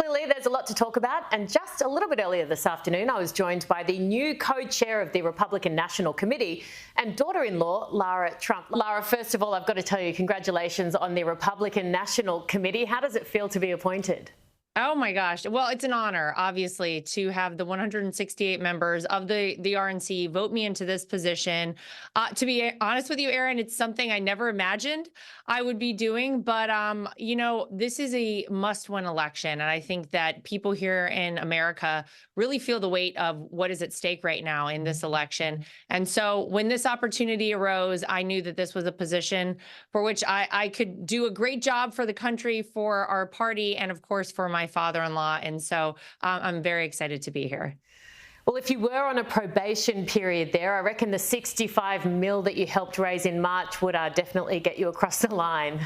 Clearly, there's a lot to talk about, and just a little bit earlier this afternoon, I was joined by the new co-chair of the Republican National Committee and daughter-in-law, Lara Trump. Lara, first of all, I've got to tell you, congratulations on the Republican National Committee. How does it feel to be appointed? Oh my gosh. Well, it's an honor, obviously, to have the 168 members of the RNC vote me into this position. To be honest with you, Erin, it's something I never imagined I would be doing. But, this is a must-win election. And I think that people here in America really feel the weight of what is at stake right now in this election. And so when this opportunity arose, I knew that this was a position for which I could do a great job for the country, for our party, and of course, for my father-in-law. And so I'm very excited to be here. Well, if you were on a probation period there, I reckon the 65 mil that you helped raise in March would definitely get you across the line.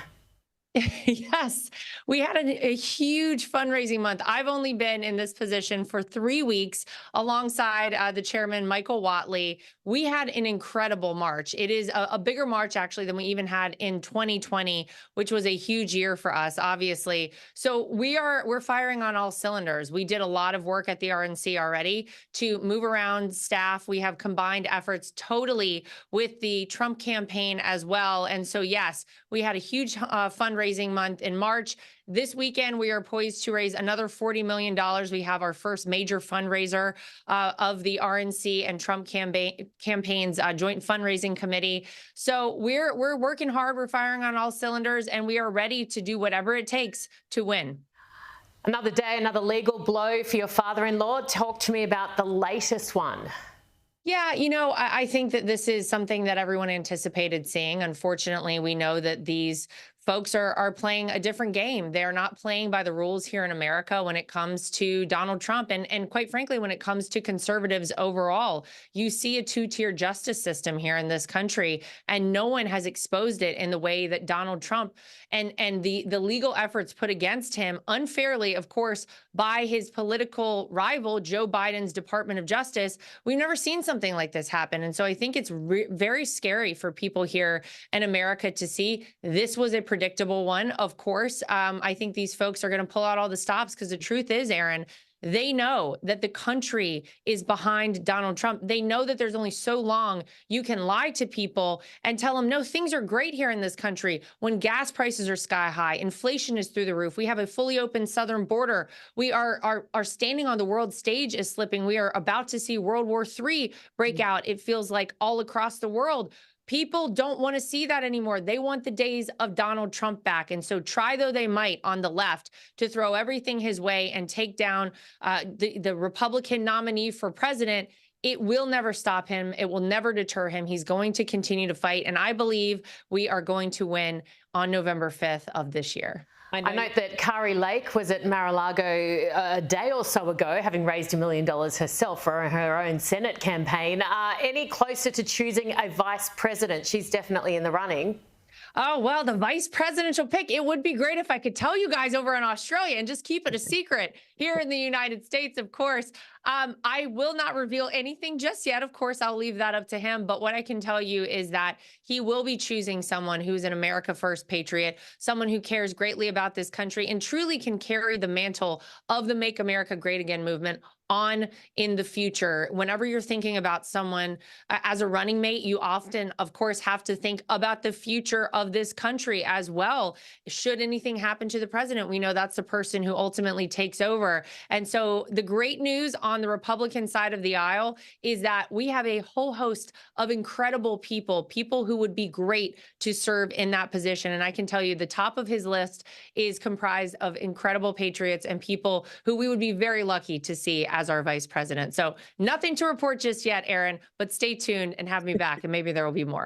Yes, we had a huge fundraising month. I've only been in this position for 3 weeks alongside the chairman, Michael Whatley. We had an incredible March. It is a bigger March, actually, than we even had in 2020, which was a huge year for us, obviously. So we're firing on all cylinders. We did a lot of work at the RNC already to move around staff. We have combined efforts totally with the Trump campaign as well. And so, yes, we had a huge fundraising month in March. This weekend, we are poised to raise another $40 million. We have our first major fundraiser of the RNC and Trump campaign's joint fundraising committee. So we're working hard. We're firing on all cylinders, and we are ready to do whatever it takes to win. Another day, another legal blow for your father-in-law. Talk to me about the latest one. Yeah, I think that this is something that everyone anticipated seeing. Unfortunately, we know that these folks are playing a different game. They're not playing by the rules here in America when it comes to Donald Trump. And quite frankly, when it comes to conservatives overall, you see a two-tier justice system here in this country, and no one has exposed it in the way that Donald Trump and the legal efforts put against him unfairly, of course, by his political rival, Joe Biden's Department of Justice. We've never seen something like this happen. And so I think it's very scary for people here in America to see. This was a predictable one, of course. I think these folks are going to pull out all the stops because the truth is, Erin, they know that the country is behind Donald Trump. They know that there's only so long you can lie to people and tell them, no, things are great here in this country when gas prices are sky high, inflation is through the roof, we have a fully open southern border, we are standing on the world stage is slipping, we are about to see World War III break out, it feels like, all across the world. People don't want to see that anymore. They want the days of Donald Trump back. And so try though they might on the left to throw everything his way and take down the Republican nominee for president, it will never stop him. It will never deter him. He's going to continue to fight. And I believe we are going to win on November 5th of this year. I note that Kari Lake was at Mar-a-Lago a day or so ago, having raised $1 million herself for her own Senate campaign. Any closer to choosing a vice president? She's definitely in the running. Oh, well, the vice presidential pick, it would be great if I could tell you guys over in Australia and just keep it a secret. Here in the United States, of course, I will not reveal anything just yet. Of course, I'll leave that up to him. But what I can tell you is that he will be choosing someone who's an America First patriot, someone who cares greatly about this country and truly can carry the mantle of the Make America Great Again movement on in the future. Whenever you're thinking about someone as a running mate, you often, of course, have to think about the future of this country as well. Should anything happen to the president, we know that's the person who ultimately takes over. And so the great news on the Republican side of the aisle is that we have a whole host of incredible people who would be great to serve in that position. And I can tell you the top of his list is comprised of incredible patriots and people who we would be very lucky to see as our vice president. So nothing to report just yet, Erin, but stay tuned and have me back, and maybe there will be more.